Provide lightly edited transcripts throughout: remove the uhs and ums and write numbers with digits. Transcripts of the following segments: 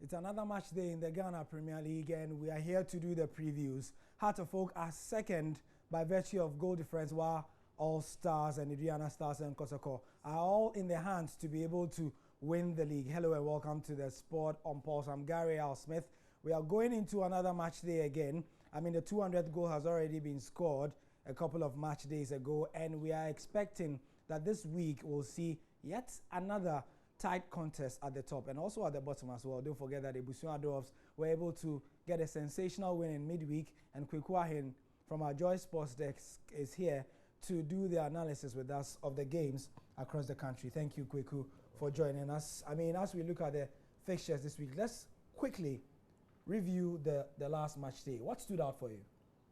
It's another match day in the Ghana Premier League, and we are here to do the previews. Heart of Oak are second by virtue of goal difference, while All Stars and Aduana Stars and Kotoko are all in their hands to be able to win the league. Hello and welcome to the Sport on Pulse. I'm Gary Al Smith. We are going into another match day again. I mean, the 200th goal has already been scored a couple of match days ago, and we are expecting that this week we'll see yet another tight contest at the top and also at the bottom as well. Don't forget that the Busua Dwarfs were able to get a sensational win in midweek, and Kweku Ahin from our Joy Sports desk is here to do the analysis with us of the games across the country. Thank you, Kweku, for joining us. I mean, as we look at the fixtures this week, let's quickly review the last match day. What stood out for you?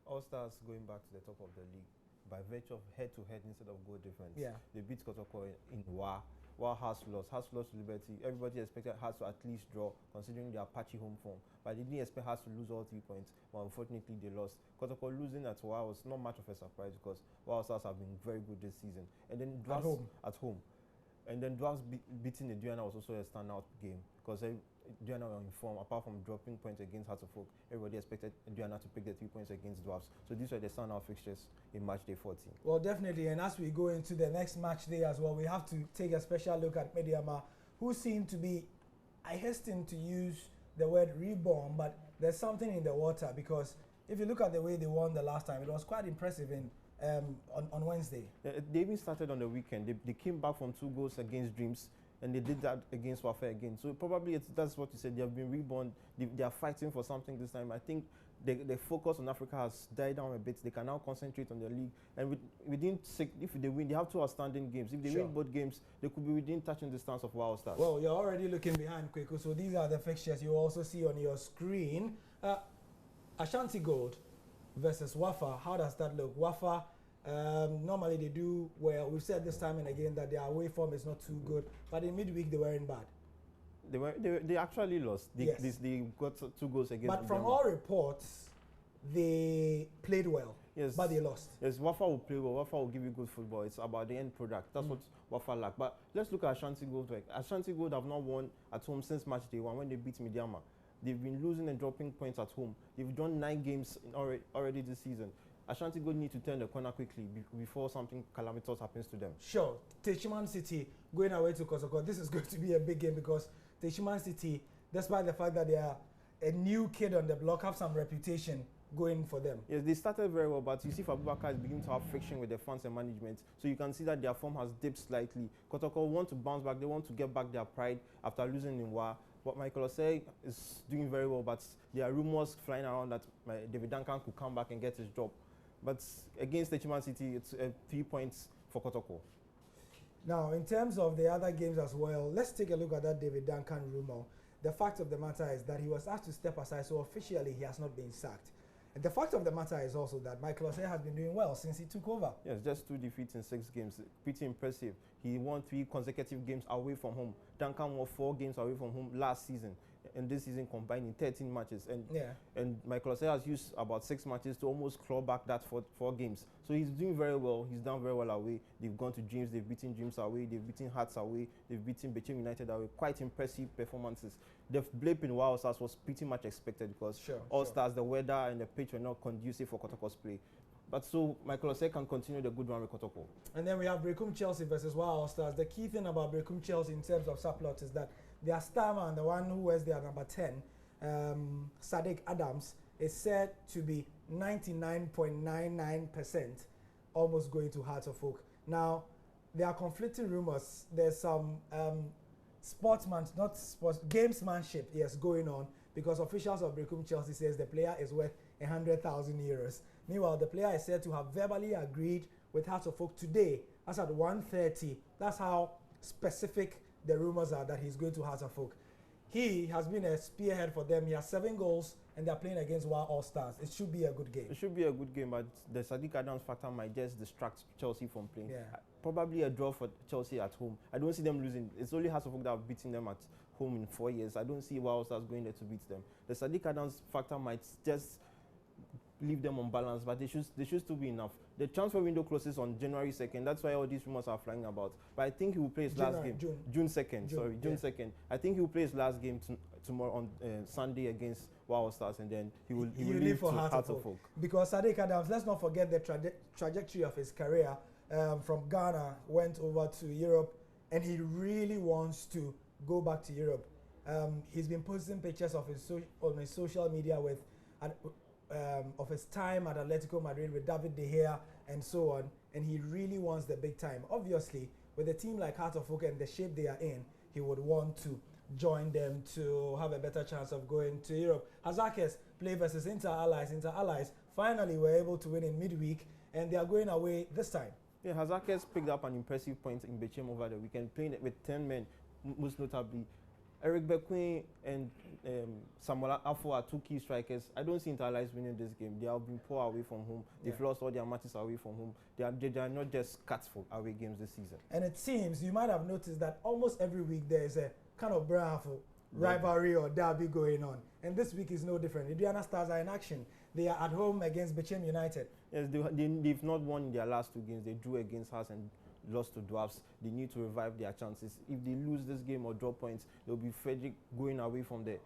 All Stars going back to the top of the league by virtue of head-to-head instead of goal difference. Yeah. They beat Kotoko in Wa. While Hearts lost to Liberty. Everybody expected Hearts to at least draw, considering their patchy home form. But they didn't expect Hearts to lose all 3 points. But unfortunately, they lost. Kotoko losing at Wa was not much of a surprise because Wa Stars have been very good this season. And then Dwarfs at home. And then Dwarfs beating Aduana was also a standout game because Aduana were in form. Apart from dropping points against Hearts of Oak, everybody expected Aduana to pick the 3 points against Dwarfs. So these were the standout fixtures in match day 14. Well, definitely. And as we go into the next match day as well, we have to take a special look at Mediama, who seem to be, I hasten to use the word reborn, but there's something in the water because if you look at the way they won the last time, it was quite impressive on Wednesday. They even started on the weekend. They came back from 2 goals against Dreams, and they did that against Wafa again. So probably that's what you said. They have been reborn. They are fighting for something this time. I think the focus on Africa has died down a bit. They can now concentrate on the league. And if they win, they have 2 outstanding games. If they win both games, they could be within touching distance of Wild Stars. Well, you're already looking behind, Kweku. So these are the fixtures you also see on your screen. Ashanti Gold versus Wafa. How does that look? Wafa, normally they do well. We've said this time and again that their away form is not too good, but in midweek they weren't bad. They actually lost. They got 2 goals against. But from all reports, they played well. Yes, but they lost. Yes, Wafa will play well. Wafa will give you good football. It's about the end product. That's what Wafa lack. But let's look at Ashanti Gold. Ashanti Gold have not won at home since match day 1 when they beat Mediama. They've been losing and dropping points at home. They've done 9 games already this season. Ashanti Gold need to turn the corner quickly before something calamitous happens to them. Sure. Techiman City going away to Kotoko. This is going to be a big game because Techiman City, despite the fact that they are a new kid on the block, have some reputation going for them. Yes, they started very well, but you see Abubakar is beginning to have friction with the fans and management. So you can see that their form has dipped slightly. Kotoko want to bounce back. They want to get back their pride after losing in Wa. What Michael Osei is doing very well, but there are rumors flying around that David Duncan could come back and get his job. But against Techiman City, it's 3 points for Kotoko. Now, in terms of the other games as well, let's take a look at that David Duncan rumor. The fact of the matter is that he was asked to step aside, so officially he has not been sacked. And the fact of the matter is also that Michael Osei has been doing well since he took over. Yes, just 2 defeats in 6 games. Pretty impressive. He won 3 consecutive games away from home. Duncan won 4 games away from home last season. And this season combined in 13 matches. And Michael Osei has used about 6 matches to almost claw back that 4 games. So he's doing very well. He's done very well away. They've gone to Dreams. They've beaten Dreams away. They've beaten Hearts away. They've beaten Bechem United away. Quite impressive performances. The blip in Wild Stars was pretty much expected because All Stars, the weather and the pitch were not conducive for Kotoko's play. But so Michael Osei can continue the good run with Kotoko. And then we have Berekum Chelsea versus Wild Stars. The key thing about Berekum Chelsea in terms of subplots is that their star man, the one who wears their number 10, Sadiq Adams, is said to be 99.99% almost going to Hearts of Oak. Now, there are conflicting rumors. There's some gamesmanship, yes, going on because officials of Berekum Chelsea says the player is worth 100,000 euros. Meanwhile, the player is said to have verbally agreed with Hearts of Oak today. That's at 1:30. That's how specific the rumors are that he's going to Hearts of Oak. He has been a spearhead for them. He has 7 goals, and they're playing against Wild All Stars. It should be a good game. It should be a good game, but the Sadiq Adams factor might just distract Chelsea from playing. Yeah. Probably a draw for Chelsea at home. I don't see them losing. It's only Hearts of Oak that have beaten them at home in 4 years. I don't see Wild Stars going there to beat them. The Sadiq Adams factor might just leave them unbalanced, but they should still be enough. The transfer window closes on January 2nd. That's why all these rumors are flying about. But I think he will play his last game. June 2nd. June 2nd. I think he will play his last game tomorrow on Sunday against Wow Stars, and then he will leave for Heart of Oak. Because Sadiq Adams, let's not forget the trajectory of his career. From Ghana, went over to Europe, and he really wants to go back to Europe. He's been posting pictures of on his social media with of his time at Atletico Madrid with David De Gea and so on, and he really wants the big time. Obviously, with a team like Heart of Oak and the shape they are in, he would want to join them to have a better chance of going to Europe. Hazakes play versus Inter Allies. Inter Allies finally were able to win in midweek, and they are going away this time. Yeah, Hazakes picked up an impressive point in Bechem over the weekend, playing with 10 men, most notably Eric Bequin and Samuel Afo are two key strikers. I don't see Inter Allies winning this game. They have been poor away from home. They've lost all their matches away from home. They are not just cuts for away games this season. And it seems, you might have noticed that almost every week there is a kind of bravo rivalry or derby going on. And this week is no different. The Aduana Stars are in action. They are at home against Bechem United. Yes, they've not won in their last two games. They drew against us and lost to Dwarfs. They need to revive their chances. If they lose this game or draw points, they'll be Frederick going away from the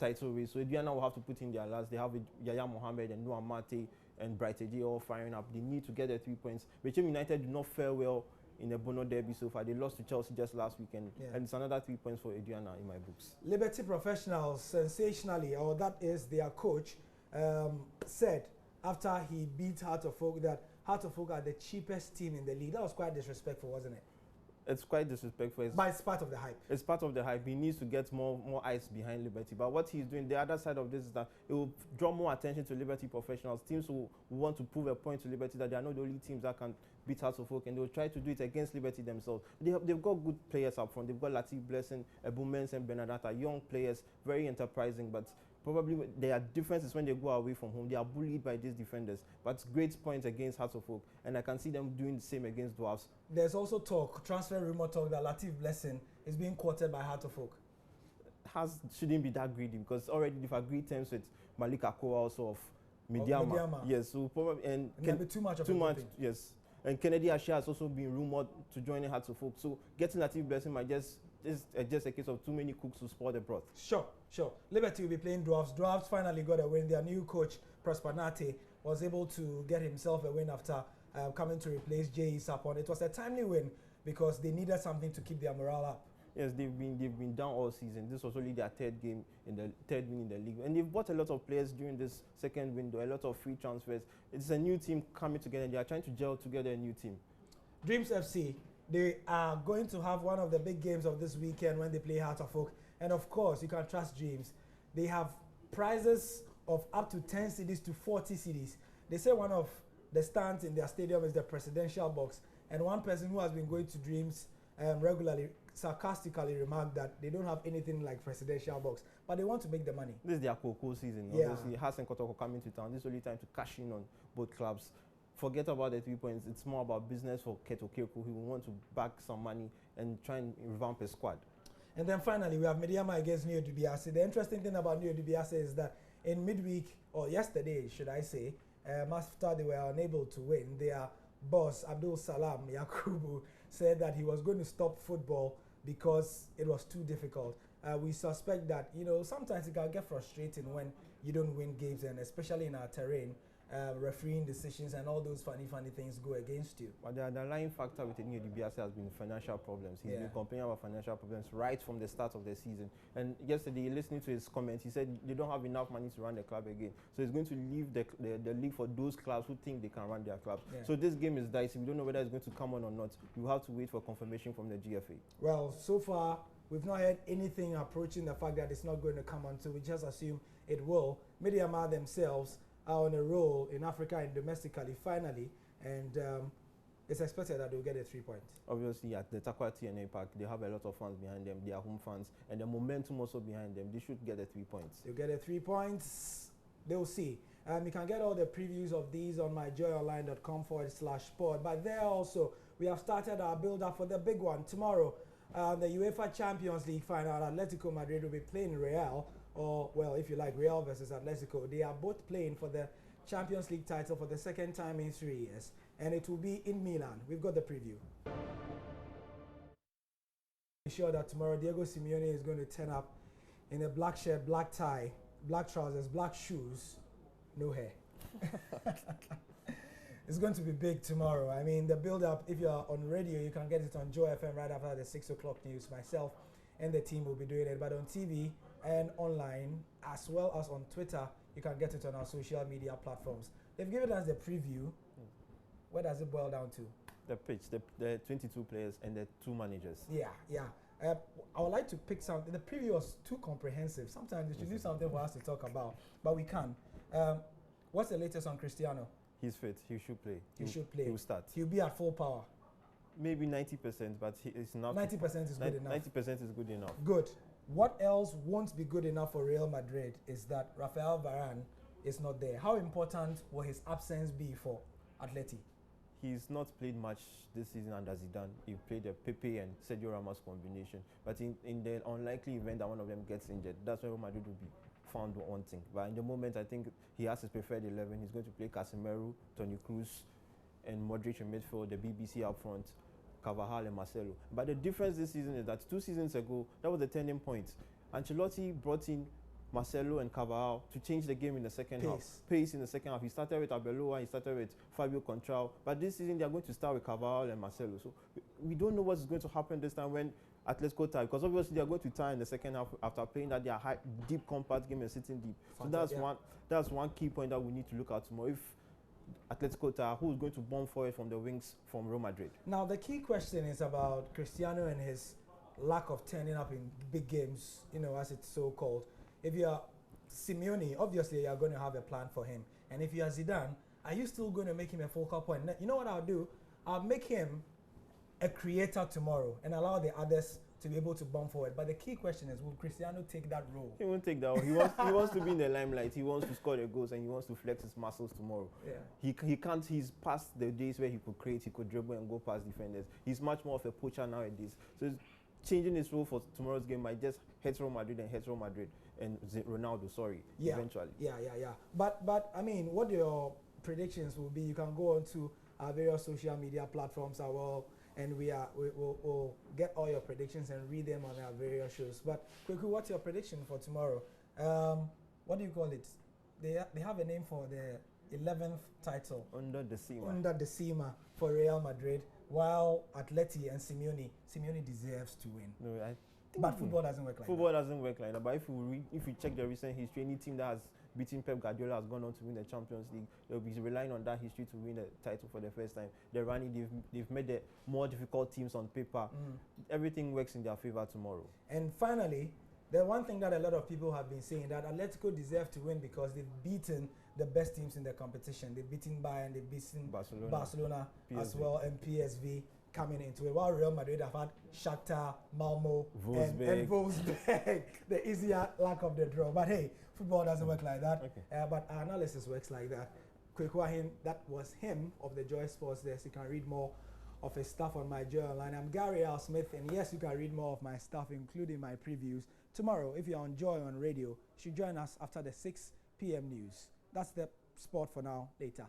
title race. So Aduana will have to put in their last. They have Yaya Mohammed and Noah Mate and Bright Eddie all firing up. They need to get their 3 points. Bechem United did not fare well in the Bono Derby so far. They lost to Chelsea just last weekend, and it's another 3 points for Aduana in my books. Liberty Professionals, sensationally, or that is their coach, said after he beat Heart of Oak that Heart of Oak are the cheapest team in the league. That was quite disrespectful, wasn't it? It's quite disrespectful. But it's part of the hype. It's part of the hype. He needs to get more eyes behind Liberty. But what he's doing, the other side of this is that it will draw more attention to Liberty Professionals. Teams who want to prove a point to Liberty that they are not the only teams that can beat Heart of Oak, and they'll try to do it against Liberty themselves. They've got good players up front. They've got Latif Blessing, Ebumens and Benadata, young players, very enterprising, but probably there are differences when they go away from home. They are bullied by these defenders, but great points against Heart of Oak, and I can see them doing the same against Dwarfs. There's also transfer rumor talk that Latif Blessing is being courted by Heart of Oak. Shouldn't be that greedy, because already they've agreed terms with Malik Akoa also of Midyama. Yes, so probably and be too much. Yes, and Kennedy Ashia has also been rumored to join Heart of Oak. So getting Latif Blessing might just a case of too many cooks to spoil the broth. Sure. Liberty will be playing Dwarfs. Dwarfs finally got a win. Their new coach, Prosper Nate, was able to get himself a win after coming to replace J.E. Sapon. It was a timely win because they needed something to keep their morale up. Yes, they've been down all season. This was only their third win in the league, and they've bought a lot of players during this second window. A lot of free transfers. It's a new team coming together. They are trying to gel together a new team. Dreams FC. They are going to have one of the big games of this weekend when they play Heart of Oak. And of course, you can trust Dreams. They have prizes of up to 10 cedis to 40 cedis. They say one of the stands in their stadium is the presidential box. And one person who has been going to Dreams regularly sarcastically remarked that they don't have anything like presidential box, but they want to make the money. This is their Coco season. Yeah. Obviously, Hassan Kotoko coming to town. This is the only time to cash in on both clubs. Forget about the 3 points. It's more about business for Keto Kirku, who will want to back some money and try and revamp his squad. And then finally, we have Midyama against Neo Dubiase. The interesting thing about Neo Dubiase is that in midweek, or yesterday, should I say, after they were unable to win, their boss, Abdul Salam Yakubu, said that he was going to stop football because it was too difficult. We suspect that, sometimes it can get frustrating when you don't win games, and especially in our terrain, refereeing decisions and all those funny things go against you. But the underlying factor with Neo Dubiase has been financial problems. He's been complaining about financial problems right from the start of the season. And yesterday, listening to his comments, he said they don't have enough money to run the club again. So he's going to leave the league for those clubs who think they can run their clubs. Yeah. So this game is dicey. We don't know whether it's going to come on or not. We have to wait for confirmation from the GFA. Well, so far, we've not heard anything approaching the fact that it's not going to come on, so we just assume it will. Midyama themselves are on a roll in Africa and domestically finally, and it's expected that they'll get a 3 points. Obviously, at the Takwa TNA Park, they have a lot of fans behind them. They are home fans, and the momentum also behind them. They should get the 3 points. They'll get a 3 points. They'll see. You can get all the previews of these on myjoyonline.com/sport. But there also, we have started our build-up for the big one. Tomorrow, the UEFA Champions League final, Atletico Madrid will be playing Real, or, well, if you like, Real versus Atletico. They are both playing for the Champions League title for the second time in 3 years, and it will be in Milan. We've got the preview. I'm sure that tomorrow Diego Simeone is going to turn up in a black shirt, black tie, black trousers, black shoes, no hair. It's going to be big tomorrow. I mean, the build-up, if you're on radio, you can get it on Joy FM right after the 6 o'clock news. Myself and the team will be doing it, but on TV and online, as well as on Twitter, you can get it on our social media platforms. They've given us the preview. Where does it boil down to? The pitch, the 22 players and the 2 managers. Yeah. I would like to pick something. The preview was too comprehensive. Sometimes they should do something for us to talk about, but we can. What's the latest on Cristiano? He's fit. He should play. He should play. He will start. He'll be at full power. Maybe 90%, but it's not. 90% is good enough. 90% is good enough. Good. What else won't be good enough for Real Madrid is that Rafael Varane is not there. How important will his absence be for Atleti? He's not played much this season under Zidane. He played the Pepe and Sergio Ramos combination. But in the unlikely event that one of them gets injured, that's where Real Madrid will be found wanting. But in the moment, I think he has his preferred 11. He's going to play Casemiro, Toni Kroos, and Modric in midfield, the BBC up front, Carvajal and Marcelo. But the difference this season is that 2 seasons ago, that was the turning point. Ancelotti brought in Marcelo and Carvajal to change the game in the second half. Pace in the second half. He started with Arbeloa, he started with Fabio Contrao. But this season, they are going to start with Carvajal and Marcelo. So we don't know what's going to happen this time when Atletico tie, because obviously they are going to tie in the second half after playing that their high, deep, compact game and sitting deep. Fantastic, so that's one key point that we need to look at tomorrow. If Atletico tie, who is going to bomb forward from the wings from Real Madrid? Now the key question is about Cristiano and his lack of turning up in big games, as it's so called. If you are Simeone, obviously you are going to have a plan for him. And if you are Zidane, are you still going to make him a focal point? You know what I'll do? I'll make him a creator tomorrow and allow the others to be able to bomb forward. But the key question is, will Cristiano take that role? He won't take that role. He wants to be in the limelight. He wants to score the goals and he wants to flex his muscles tomorrow. Yeah. He can't. He's past the days where he could create, he could dribble and go past defenders. He's much more of a poacher nowadays. So changing his role for tomorrow's game might just hurt Real Madrid and Ronaldo, eventually. Yeah. But I mean, what your predictions will be, you can go on to our various social media platforms as well, and we'll get all your predictions and read them on our various shows. But quickly, what's your prediction for tomorrow? What do you call it? They have a name for the 11th title. Under the SEMA for Real Madrid, while Atleti and Simeone deserves to win. No, but football doesn't work like that. Football doesn't work like that. But if you check the recent history, any team that has beaten Pep Guardiola has gone on to win the Champions League. They'll be relying on that history to win the title for the first time. They've made the more difficult teams on paper. Everything works in their favor tomorrow. And finally, the one thing that a lot of people have been saying, that Atletico deserve to win because they've beaten the best teams in the competition. They've beaten Bayern, they've beaten Barcelona as well, and PSV coming into it. While Real Madrid have had Shakhtar, Malmo, and Wolfsburg, the easier luck of the draw. But hey, football doesn't work like that. Okay. But our analysis works like that. Kwekwahin, that was him of the Joy Sports Desk. You can read more of his stuff on my Joy Online. I'm Gary L. Smith, and yes, you can read more of my stuff, including my previews. Tomorrow, if you're on Joy on radio, you should join us after the 6 p.m. news. That's the sport for now. Later.